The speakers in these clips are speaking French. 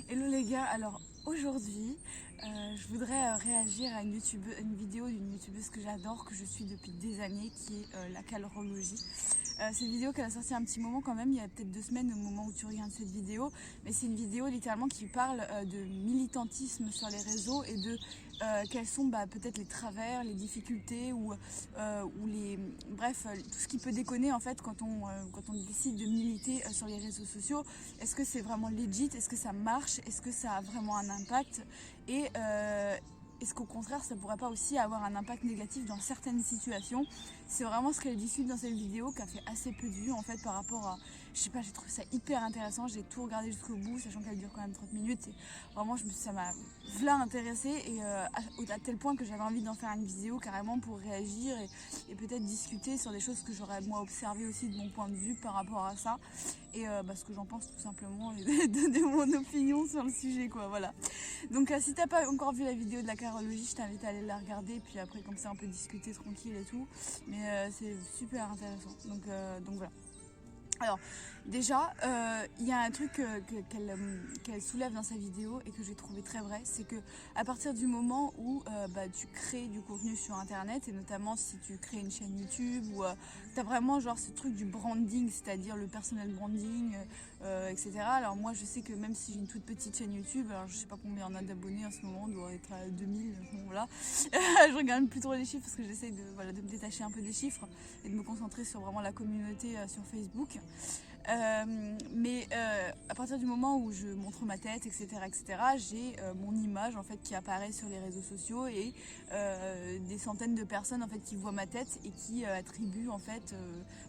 Hello les gars, alors aujourd'hui je voudrais réagir à une vidéo d'une youtubeuse que j'adore, que je suis depuis des années, qui est la calorologie. C'est une vidéo qu'elle a sorti un petit moment quand même, il y a peut-être 2 semaines au moment où tu regardes cette vidéo, mais c'est une vidéo littéralement qui parle de militantisme sur les réseaux et de quels sont peut-être les travers, les difficultés ou les... Bref, tout ce qui peut déconner en fait quand on décide de militer sur les réseaux sociaux. Est-ce que c'est vraiment legit? Est-ce que ça marche? Est-ce que ça a vraiment un impact? Et est-ce qu'au contraire ça pourrait pas aussi avoir un impact négatif dans certaines situations? C'est vraiment ce qu'elle discute dans cette vidéo, qui a fait assez peu de vues en fait par rapport à... Je sais pas, j'ai trouvé ça hyper intéressant, j'ai tout regardé jusqu'au bout, sachant qu'elle dure quand même 30 minutes. Et vraiment ça m'a v'là intéressée, et à tel point que j'avais envie d'en faire une vidéo carrément pour réagir et peut-être discuter sur des choses que j'aurais moi observé aussi de mon point de vue par rapport à ça. Et ce que j'en pense tout simplement, et donner mon opinion sur le sujet quoi, voilà. Donc si t'as pas encore vu la vidéo de la carologie, je t'invite à aller la regarder, puis après comme ça on peut discuter tranquille et tout. Mais c'est super intéressant, donc voilà. Alors déjà, il y a un truc qu'elle soulève dans sa vidéo et que j'ai trouvé très vrai, c'est que à partir du moment où tu crées du contenu sur internet, et notamment si tu crées une chaîne YouTube, ou tu as vraiment genre ce truc du branding, c'est-à-dire le personal branding, etc. Alors moi je sais que même si j'ai une toute petite chaîne YouTube, alors je sais pas combien on a d'abonnés en ce moment, on doit être à 2000, bon voilà. Je regarde plus trop les chiffres parce que j'essaie de me détacher un peu des chiffres et de me concentrer sur vraiment la communauté sur Facebook. Mais à partir du moment où je montre ma tête, etc., j'ai mon image en fait qui apparaît sur les réseaux sociaux, et des centaines de personnes en fait qui voient ma tête et qui attribuent en fait,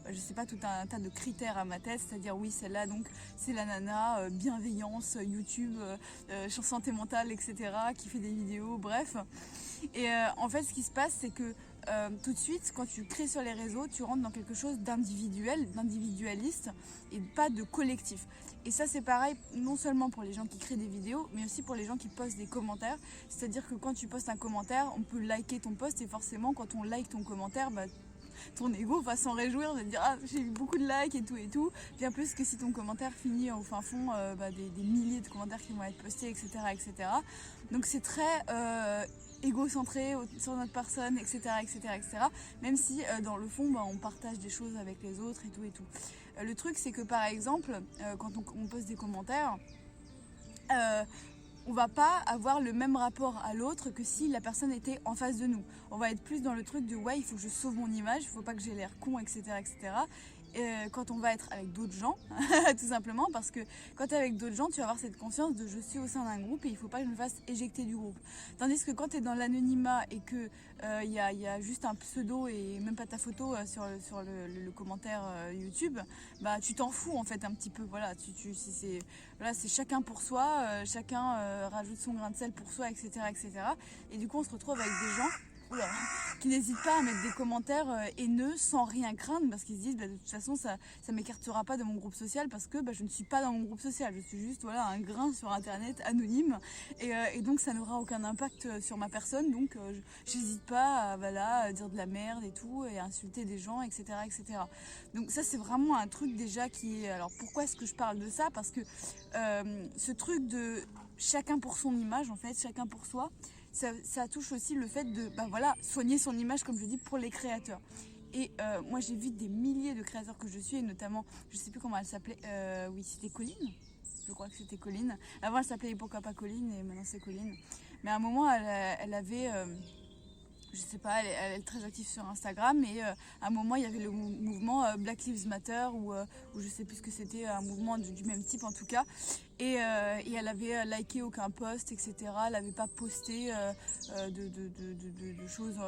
je sais pas, tout un tas de critères à ma tête, c'est-à-dire oui, celle-là donc c'est la nana bienveillance YouTube, santé mentale, etc., qui fait des vidéos, bref. Et en fait, ce qui se passe, c'est que tout de suite, quand tu crées sur les réseaux, tu rentres dans quelque chose d'individuel, d'individualiste, et pas de collectif. Et ça, c'est pareil, non seulement pour les gens qui créent des vidéos, mais aussi pour les gens qui postent des commentaires. C'est-à-dire que quand tu postes un commentaire, on peut liker ton post, et forcément, quand on like ton commentaire, ton ego va s'en réjouir de te dire ah, j'ai eu beaucoup de likes et tout, bien plus que si ton commentaire finit au fin fond des milliers de commentaires qui vont être postés, etc. Donc c'est très égocentré sur notre personne, etc. Même si dans le fond on partage des choses avec les autres et tout. Le truc c'est que par exemple quand on poste des commentaires, on va pas avoir le même rapport à l'autre que si la personne était en face de nous. On va être plus dans le truc de ouais, il faut que je sauve mon image, il faut pas que j'ai l'air con, etc. Quand on va être avec d'autres gens, tout simplement, parce que quand tu es avec d'autres gens, tu vas avoir cette conscience de je suis au sein d'un groupe et il faut pas que je me fasse éjecter du groupe. Tandis que quand tu es dans l'anonymat et que y a juste un pseudo et même pas ta photo sur le commentaire YouTube, tu t'en fous en fait un petit peu. Voilà, c'est chacun pour soi, chacun rajoute son grain de sel pour soi, etc. Et du coup, on se retrouve avec des gens qui n'hésitent pas à mettre des commentaires haineux sans rien craindre, parce qu'ils se disent de toute façon ça m'écartera pas de mon groupe social, parce que je ne suis pas dans mon groupe social, je suis juste un grain sur internet anonyme, et donc ça n'aura aucun impact sur ma personne, donc j'hésite pas à dire de la merde et tout, et à insulter des gens, etc. Donc ça c'est vraiment un truc déjà qui est... Alors pourquoi est-ce que je parle de ça? Parce que ce truc de chacun pour son image, en fait, chacun pour soi, ça touche aussi le fait de soigner son image, comme je dis, pour les créateurs. Et moi j'ai vu des milliers de créateurs que je suis, et notamment, je sais plus comment elle s'appelait, oui c'était Colline, je crois que c'était Colline. Avant elle s'appelait Pourquoi pas Colline, et maintenant c'est Colline. Mais à un moment elle avait... je sais pas, elle est très active sur Instagram, et à un moment il y avait le mouvement Black Lives Matter, ou je sais plus ce que c'était, un mouvement du même type en tout cas, et elle avait liké aucun post, etc. Elle n'avait pas posté de choses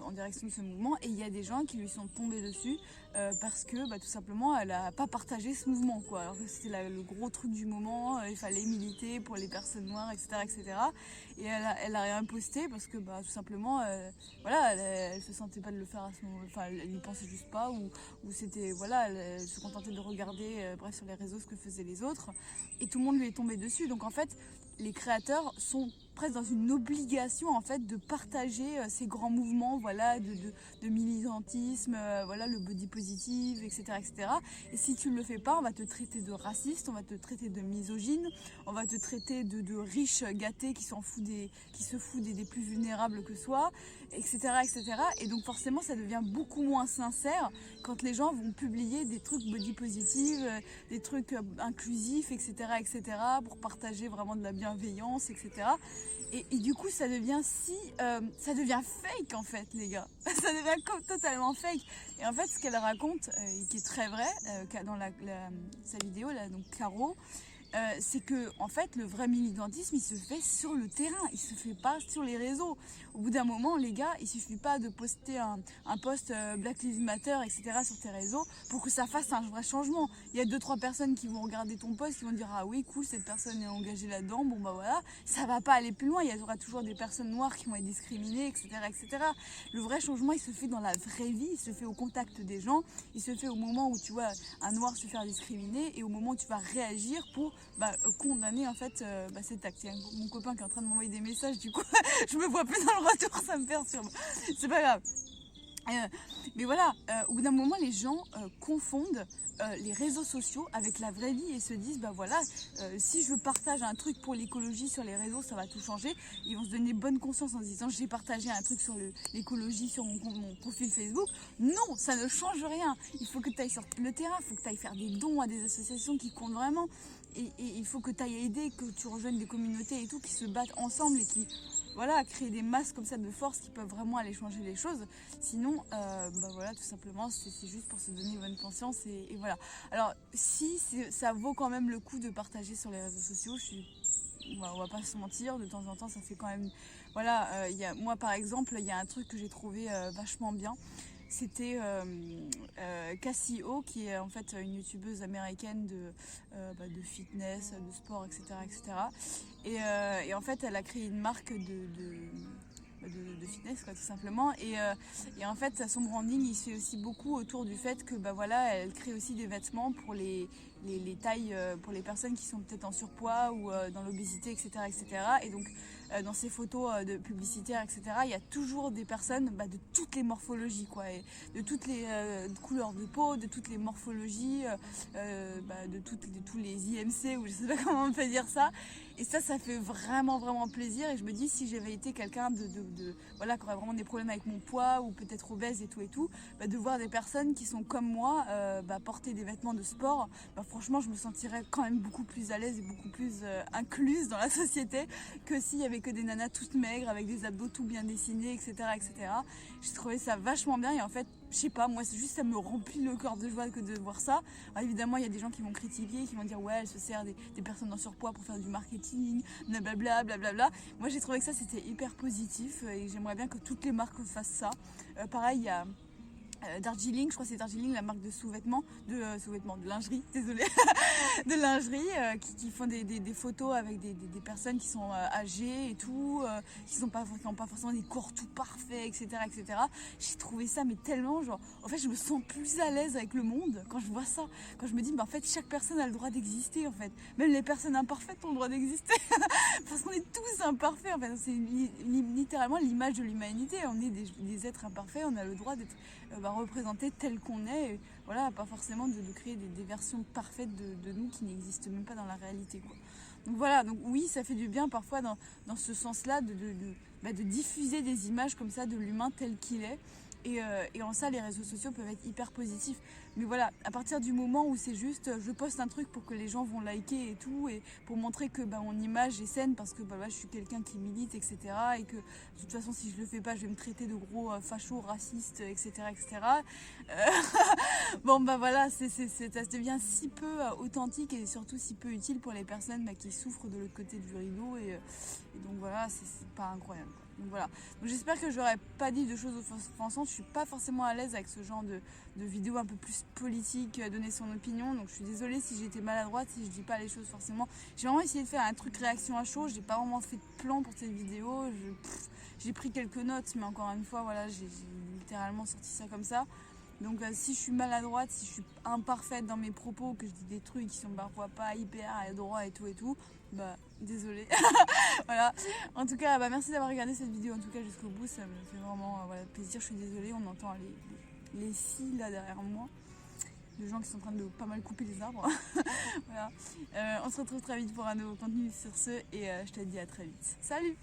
en direction de ce mouvement, et il y a des gens qui lui sont tombés dessus parce que tout simplement elle n'a pas partagé ce mouvement quoi, alors que c'était le gros truc du moment, il fallait militer pour les personnes noires, etc. Et elle a rien posté parce que tout simplement elle se sentait pas de le faire à ce moment, enfin elle n'y pensait juste pas, ou c'était elle se contentait de regarder sur les réseaux ce que faisaient les autres, et tout le monde lui est tombé dessus. Donc en fait les créateurs sont presque dans une obligation en fait de partager ces grands mouvements, voilà, de militantisme, voilà, le body positive, etc., etc. Et si tu le fais pas, on va te traiter de raciste, on va te traiter de misogyne, on va te traiter de riche gâté qui se fout des plus vulnérables que soi, etc., etc. Et donc forcément ça devient beaucoup moins sincère quand les gens vont publier des trucs body positive, des trucs inclusifs, etc., etc., pour partager vraiment de la bienveillance, etc. Et du coup ça devient ça devient fake en fait, les gars. Ça devient totalement fake. Et en fait ce qu'elle raconte, qui est très vrai, dans sa vidéo là, donc Caro, c'est que en fait le vrai militantisme il se fait sur le terrain, il se fait pas sur les réseaux. Au bout d'un moment les gars, il suffit pas de poster un post Black Lives Matter, etc. sur tes réseaux pour que ça fasse un vrai changement. Il y a 2-3 personnes qui vont regarder ton post, qui vont dire ah oui cool, cette personne est engagée là-dedans, bon bah voilà, ça va pas aller plus loin, il y aura toujours des personnes noires qui vont être discriminées, etc., etc. Le vrai changement il se fait dans la vraie vie, il se fait au contact des gens, il se fait au moment où tu vois un noir se faire discriminer et au moment où tu vas réagir pour condamner en fait cet acte. Il y a mon copain qui est en train de m'envoyer des messages, du coup je me vois plus dans le retour, ça me perturbe, c'est pas grave. Mais voilà, au bout d'un moment les gens confondent les réseaux sociaux avec la vraie vie et se disent bah voilà, si je partage un truc pour l'écologie sur les réseaux ça va tout changer. Ils vont se donner bonne conscience en se disant j'ai partagé un truc sur l'écologie sur mon profil Facebook. Non, ça ne change rien. Il faut que tu ailles sur le terrain, il faut que tu ailles faire des dons à des associations qui comptent vraiment. Et il faut que tu ailles aider, que tu rejoignes des communautés et tout qui se battent ensemble et qui voilà, créer des masses comme ça de force qui peuvent vraiment aller changer les choses. Sinon, voilà, tout simplement, c'est juste pour se donner bonne conscience et voilà. Alors, si ça vaut quand même le coup de partager sur les réseaux sociaux, on va pas se mentir, de temps en temps, ça fait quand même... Voilà, moi par exemple, il y a un truc que j'ai trouvé vachement bien. C'était Cassie O, qui est en fait une youtubeuse américaine de fitness, de sport, etc. etc. Et en fait, elle a créé une marque de fitness, quoi, tout simplement. Et en fait, son branding, il se fait aussi beaucoup autour du fait que voilà, elle crée aussi des vêtements pour les tailles, pour les personnes qui sont peut-être en surpoids ou dans l'obésité, etc., etc. Et donc, dans ses photos de publicitaires, etc., il y a toujours des personnes de toutes les morphologies, quoi, et de toutes les couleurs de peau, de toutes les morphologies, de tous les IMC, ou je sais pas comment on peut dire ça. Et ça fait vraiment, vraiment plaisir. Et je me dis, si j'avais été quelqu'un voilà, qui aurait vraiment des problèmes avec mon poids, ou peut-être obèse et tout, de voir des personnes qui sont comme moi, porter des vêtements de sport, franchement, je me sentirais quand même beaucoup plus à l'aise et beaucoup plus incluse dans la société que s'il y avait que des nanas toutes maigres, avec des abdos tout bien dessinés, etc., etc. J'ai trouvé ça vachement bien et en fait, je sais pas, moi c'est juste ça me remplit le corps de joie que de voir ça. Alors, évidemment, il y a des gens qui vont critiquer, qui vont dire ouais, elle se sert des personnes en surpoids pour faire du marketing, blablabla, blablabla. Moi j'ai trouvé que ça c'était hyper positif et j'aimerais bien que toutes les marques fassent ça. Pareil, il y a Darjeeling, je crois que c'est Darjeeling, la marque de sous-vêtements, de lingerie, désolée, de lingerie, qui font des photos avec des personnes qui sont âgées et tout, qui n'ont pas forcément des corps tout parfaits, etc., etc. J'ai trouvé ça, mais tellement, genre, en fait, je me sens plus à l'aise avec le monde quand je vois ça, quand je me dis, en fait, chaque personne a le droit d'exister, en fait. Même les personnes imparfaites ont le droit d'exister, parce qu'on est tous imparfaits, en fait. C'est littéralement l'image de l'humanité. On est des êtres imparfaits, on a le droit d'être représentés tel qu'on est, et voilà, pas forcément de créer des versions parfaites de nous qui n'existent même pas dans la réalité, quoi. Donc voilà, donc oui, ça fait du bien parfois dans ce sens-là de diffuser des images comme ça de l'humain tel qu'il est. Et en ça, les réseaux sociaux peuvent être hyper positifs. Mais voilà, à partir du moment où c'est juste, je poste un truc pour que les gens vont liker et tout, et pour montrer que mon image est saine, parce que je suis quelqu'un qui milite, etc. Et que de toute façon, si je le fais pas, je vais me traiter de gros fachos, racistes, etc. etc. Voilà, ça devient si peu authentique et surtout si peu utile pour les personnes qui souffrent de l'autre côté du rideau. Et donc voilà, c'est pas incroyable. Donc voilà. Donc j'espère que j'aurais pas dit de choses offensantes. Je suis pas forcément à l'aise avec ce genre de vidéos un peu plus politiques, donner son opinion. Donc je suis désolée si j'ai été maladroite, si je dis pas les choses forcément. J'ai vraiment essayé de faire un truc réaction à chaud. J'ai pas vraiment fait de plan pour cette vidéo. J'ai pris quelques notes, mais encore une fois, voilà, j'ai littéralement sorti ça comme ça. Donc si je suis maladroite, si je suis imparfaite dans mes propos, que je dis des trucs qui sont parfois pas hyper adroits et tout, bah désolée. Voilà. En tout cas, bah, merci d'avoir regardé cette vidéo en tout cas jusqu'au bout, ça me fait vraiment voilà, plaisir. Je suis désolée, on entend les scies là derrière moi, de gens qui sont en train de pas mal couper les arbres. Voilà. On se retrouve très vite pour un nouveau contenu sur ce et je te dis à très vite. Salut!